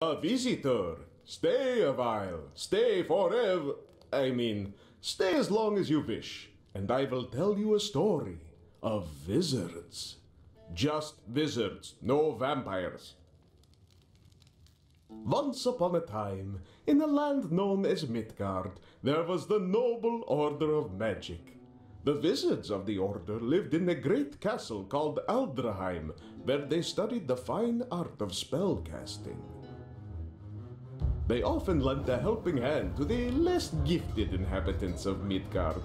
A visitor. Stay a while. Stay forever. Stay as long as you wish, and I will tell you a story of wizards. Just wizards, no vampires. Once upon a time, in a land known as Midgard, there was the noble order of magic. The wizards of the order lived in a great castle called Aldraheim, where they studied the fine art of spellcasting. They often lent a helping hand to the less gifted inhabitants of Midgard,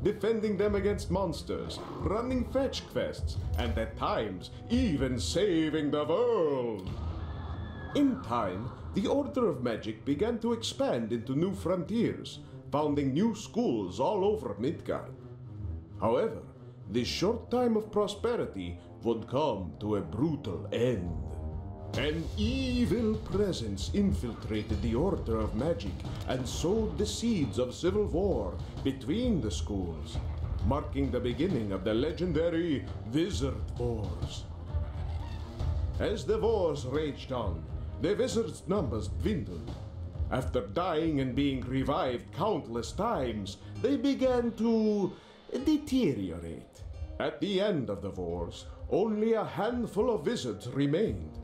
defending them against monsters, running fetch quests, and at times even saving the world. In time, the Order of Magic began to expand into new frontiers, founding new schools all over Midgard. However, this short time of prosperity would come to a brutal end. An evil presence infiltrated the Order of Magic and sowed the seeds of civil war between the schools, marking the beginning of the legendary Wizard Wars. As the wars raged on, the wizards' numbers dwindled. After dying and being revived countless times, they began to deteriorate. At the end of the wars, only a handful of wizards remained.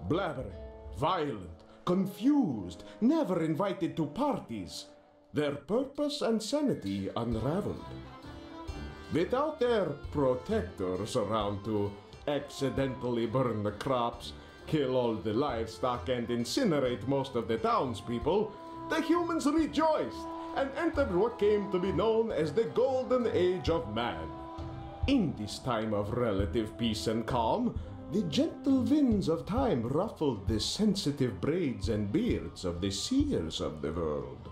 Blabbering, violent, confused, never invited to parties. Their purpose and sanity unraveled. Without their protectors around to accidentally burn the crops, kill all the livestock, and incinerate most of the townspeople, the humans rejoiced and entered what came to be known as the Golden Age of Man. In this time of relative peace and calm, the gentle winds of time ruffled the sensitive braids and beards of the seers of the world.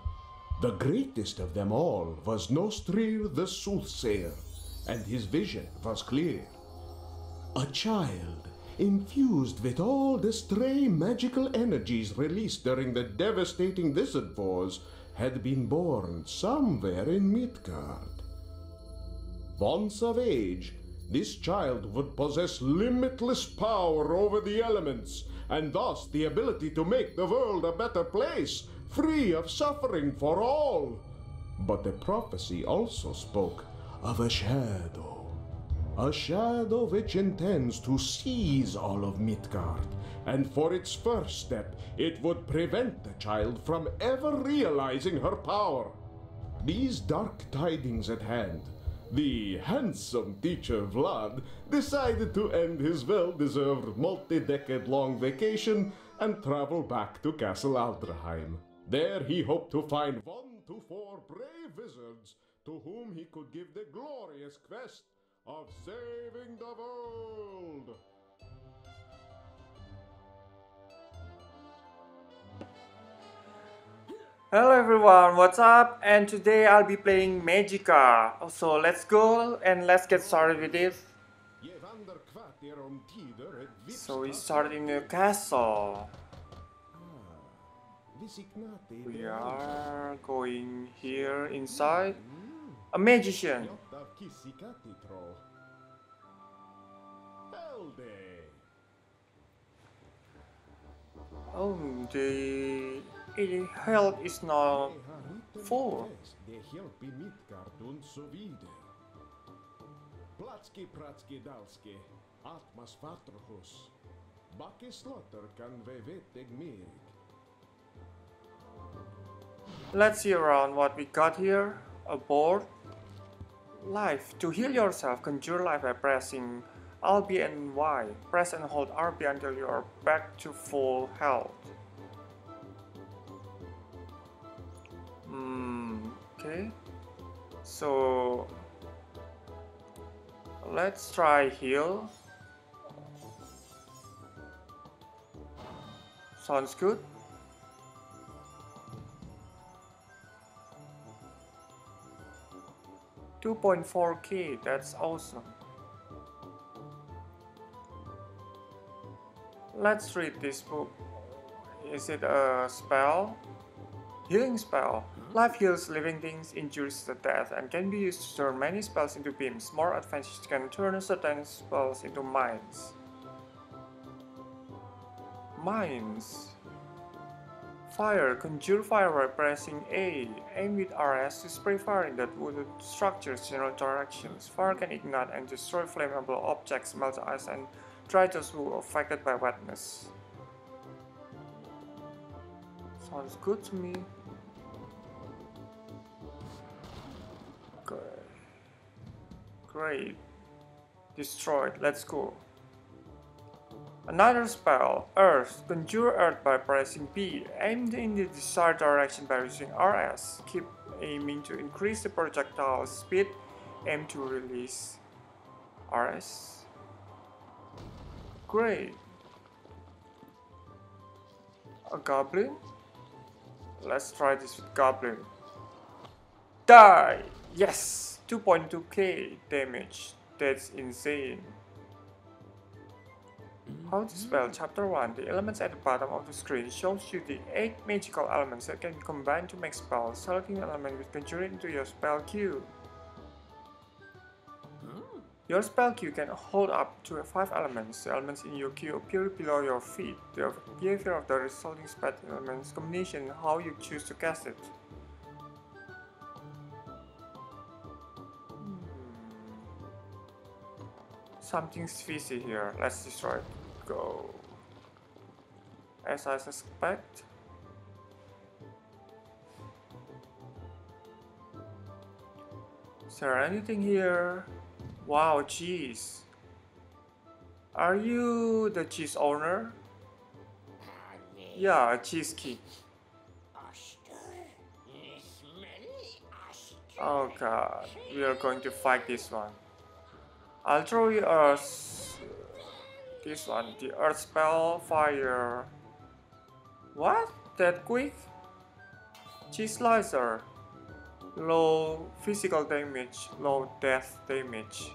The greatest of them all was Nostrir the Soothsayer, and his vision was clear. A child, infused with all the stray magical energies released during the devastating wizard wars, had been born somewhere in Midgard. Once of age, this child would possess limitless power over the elements, and thus the ability to make the world a better place, free of suffering for all. But the prophecy also spoke of a shadow which intends to seize all of Midgard, and for its first step, it would prevent the child from ever realizing her power. These dark tidings at hand, the handsome teacher Vlad decided to end his well-deserved multi-decade-long vacation and travel back to Castle Aldraheim. There he hoped to find 1 to 4 brave wizards to whom he could give the glorious quest of saving the world. Hello everyone, what's up? And today I'll be playing Magicka. So let's go and let's get started with it. So we started in a castle. We are going here inside. A magician. Oh, the health is not full. Let's see around what we got here. A board. Life. To heal yourself, conjure life by pressing RB and Y. Press and hold RB until you are back to full health. Okay. So let's try heal. Sounds good. $2.4K, that's awesome. Let's read this book. Is it a spell? Healing spell. Life heals living things, injures the death, and can be used to turn many spells into beams. More advanced can turn certain spells into mines. Mines. Fire. Conjure fire by pressing A. Aim with RS to spray fire in that wooden structure's general directions. Fire can ignite and destroy flammable objects, melt ice, and dry those who are affected by wetness. Sounds good to me. Okay. Great. Destroyed. Let's go. Another spell, Earth. Conjure Earth by pressing B. Aim in the desired direction by using RS. Keep aiming to increase the projectile speed. Aim to release RS. Great. A goblin? Let's try this with goblin. Die! Yes! 2.2k damage. That's insane. How to spell Chapter 1. The elements at the bottom of the screen shows you the 8 magical elements that can be combined to make spells. Selecting an element with conjure it into your spell queue. Your spell queue can hold up to 5 elements. The elements in your queue appear below your feet. The behavior of the resulting spell elements combination how you choose to cast it. Something's fishy here. Let's destroy it. Go. As I suspect. Is there anything here? Wow, cheese. Are you the cheese owner? Yeah, a cheese key. Oh god, we are going to fight this one. I'll throw you this one, the earth spell, fire. What? That quick? Cheese slicer. Low physical damage, low death damage.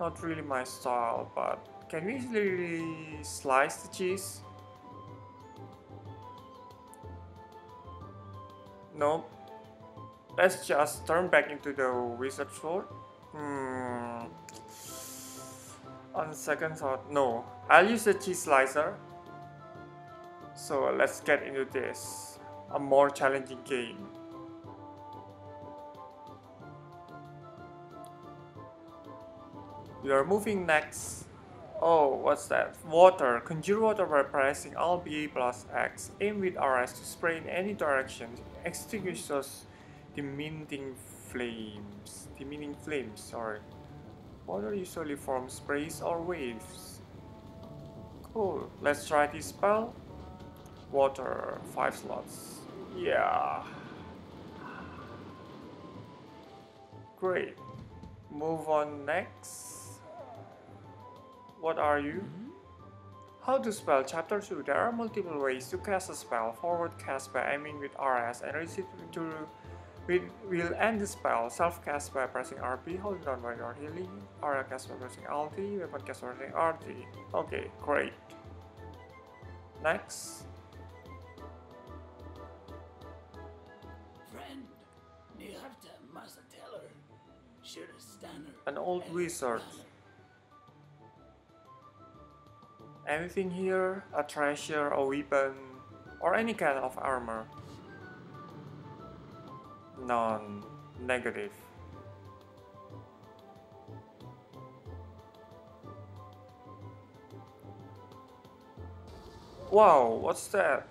Not really my style, but can we really slice the cheese? Nope. Let's just turn back into the wizard sword. On second thought, no. I'll use the cheese slicer. So let's get into this. A more challenging game. We are moving next. Oh, what's that? Water. Conjure water by pressing Alt B plus X. Aim with RS to spray in any direction. Extinguish those diminishing flames. Sorry. Water usually forms sprays or waves. Cool. Let's try this spell. Water. 5 slots. Yeah. Great. Move on next. What are you? How to spell Chapter 2. There are multiple ways to cast a spell. Forward cast by aiming with RS and receive to will end the spell. Self cast by pressing RB, hold down by your healing. Aura cast by pressing LT, weapon cast by pressing RT. Okay, great. Next. Friend, An old wizard. Anything here? A treasure, a weapon, or any kind of armor? None. Negative. Wow, what's that?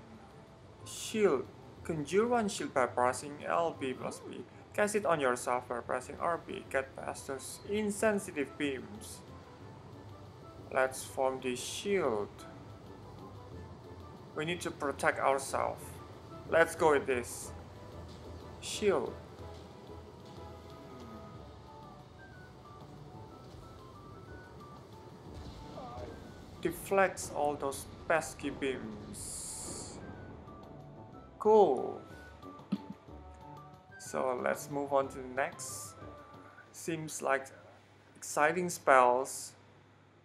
Shield. Conjure one shield by pressing LB plus B. Cast it on yourself by pressing RB. Get past those insensitive beams. Let's form this shield. We need to protect ourselves. Let's go with this. Shield. Deflects all those pesky beams. Cool. So let's move on to the next. Seems like exciting spells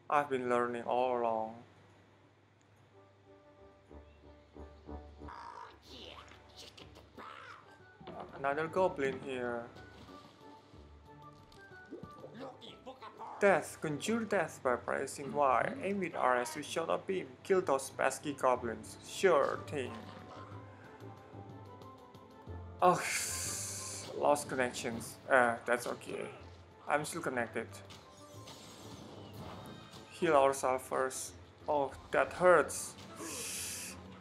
I've been learning all along. Another goblin here. Death. Conjure death by pressing Y. Aim with RS to shoot a beam. Kill those pesky goblins. Sure thing. Oh, lost connections. That's okay. I'm still connected. Heal ourselves first. Oh, that hurts.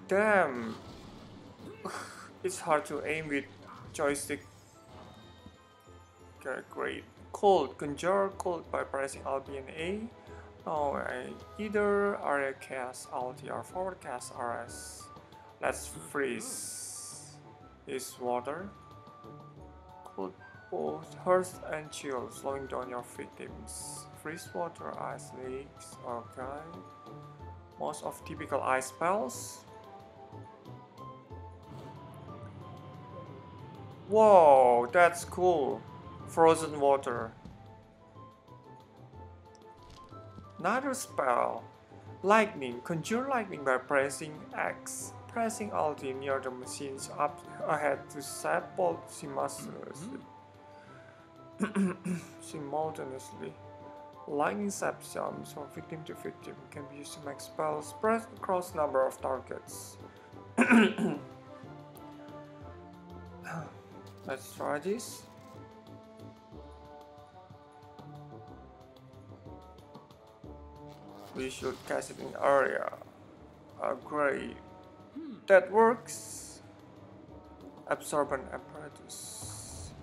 Damn. It's hard to aim with joystick. Okay, great. Cold. Conjure cold by pressing Alt B and A. Oh, I either area cast Alt or forward cast RS. Let's freeze. Is water. Cold both hurts and chill, slowing down your victims. Freeze water, ice leaks, okay. Most of typical ice spells. Whoa, that's cool. Frozen water. Another spell. Lightning. Conjure lightning by pressing X. Pressing Alt near the machines up ahead to set bolt simultaneously. Lightning zap jumps from victim to victim can be used to make spells spread across number of targets. Let's try this. We should cast it in area. Great. That works. Absorbent apparatus.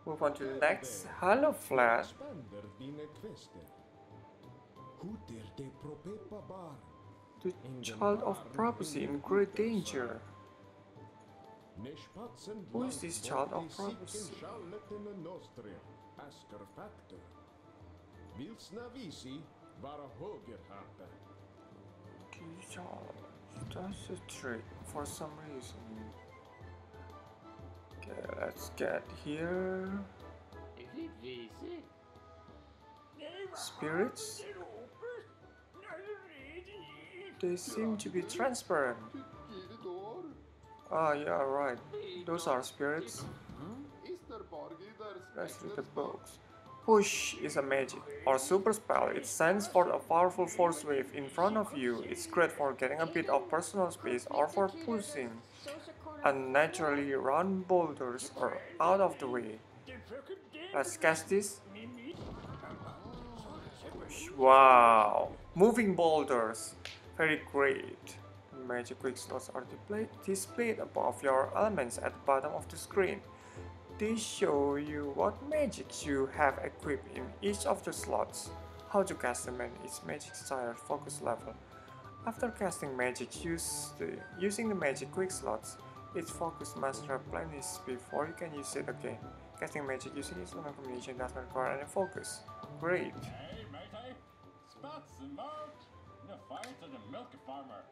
Move on to the next. Hello, Flat. The child of prophecy in great danger. Who is this child of prophecy? That's a trick for some reason. Okay, let's get here. Spirits? They seem to be transparent. Ah, yeah, right. Those are spirits. Let's read the books. Push is a magic or super spell. It sends forth a powerful force wave in front of you. It's great for getting a bit of personal space or for pushing unnaturally round boulders or out of the way. Let's cast this. Wow! Moving boulders. Very great. Magic quick slots are displayed above your elements at the bottom of the screen. They show you what magics you have equipped in each of the slots, how to cast them, and each magic's desired focus level. After casting magic using the magic quick slots, its focus must replenish before you can use it again. Casting magic using its own combination does not require any focus. Great. Hey, matey. Spots involved in a fire to the milk farmer.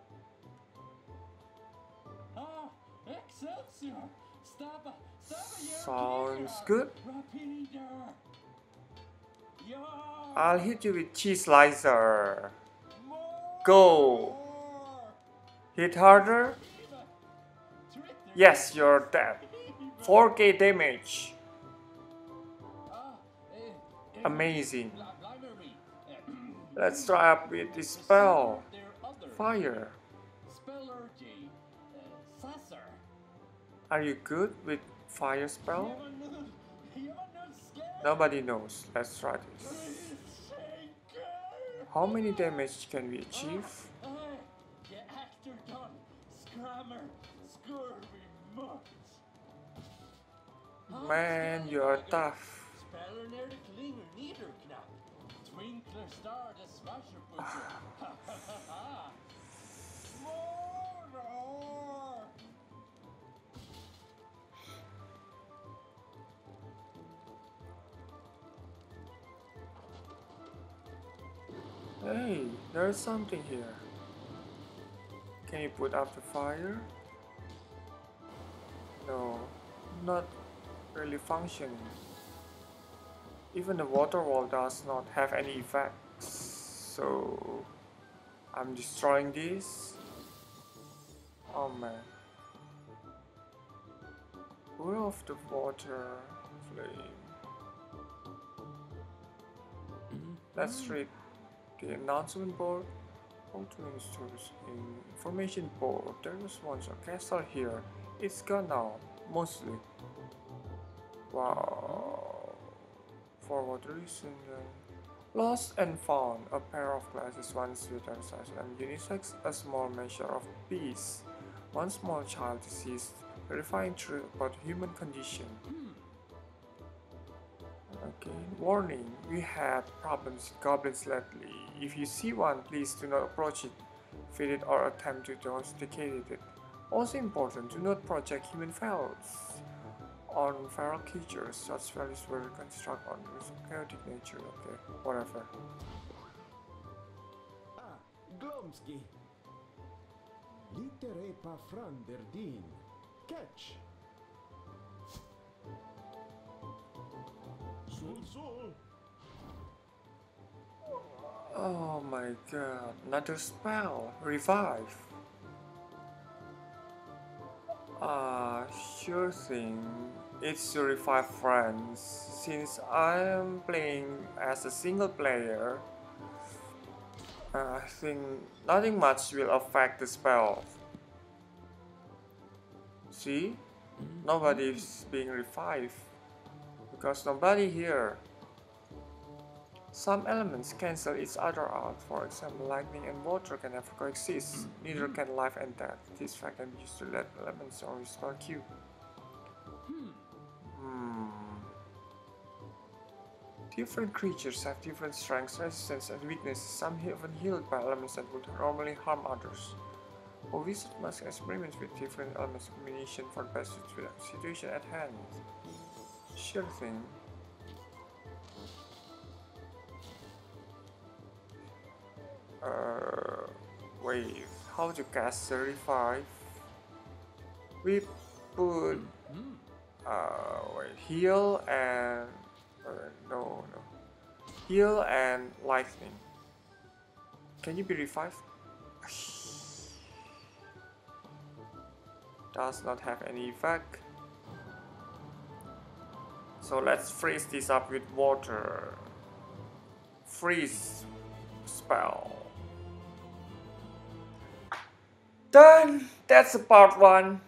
Ah, Excelsior! Stop! Sounds good. I'll hit you with cheese slicer. Go. Hit harder. Yes, you're dead. 4k damage. Amazing. Let's try up with this spell. Fire. Are you good with fire spell? Nobody knows. Let's try this. How many damage can we achieve? Man, you're tough. Hey, there's something here. Can you put out the fire? No, not really functioning. Even the water wall does not have any effects. So I'm destroying this. Oh man. Will of the water flame. Let's read the announcement board. All touring stores information board. There was once a castle here. It's gone now, mostly. Wow. For what reason then? Lost and found. A pair of glasses, one sweater size and unisex, a small measure of peace. One small child deceased. Verifying truth about human condition. Okay. Warning. We had problems with goblins lately. If you see one, please do not approach it, feed it, or attempt to domesticate it. Also important, do not project human values on feral creatures. Such values were constructed on chaotic nature. Okay, whatever. Ah, Glomsky. Litere pa franderdin. Catch. Sul. Oh my god, another spell. Revive. Sure thing. It's to revive friends. Since I am playing as a single player, I think nothing much will affect the spell. See? Nobody is being revived. Because nobody here. Some elements cancel each other out. For example, lightning and water can never coexist. Neither can life and death. This fact can be used to let elements on your spell queue. Different creatures have different strengths, resistance, and weaknesses. Some even healed by elements that would normally harm others. A wizard must experiment with different elements combination for the best situation at hand. Sure thing. Wait, how to cast the revive? We put wait, heal and no. Heal and lightning. Can you be revived? Does not have any effect. So let's freeze this up with water. Freeze spell. Done! That's part 1.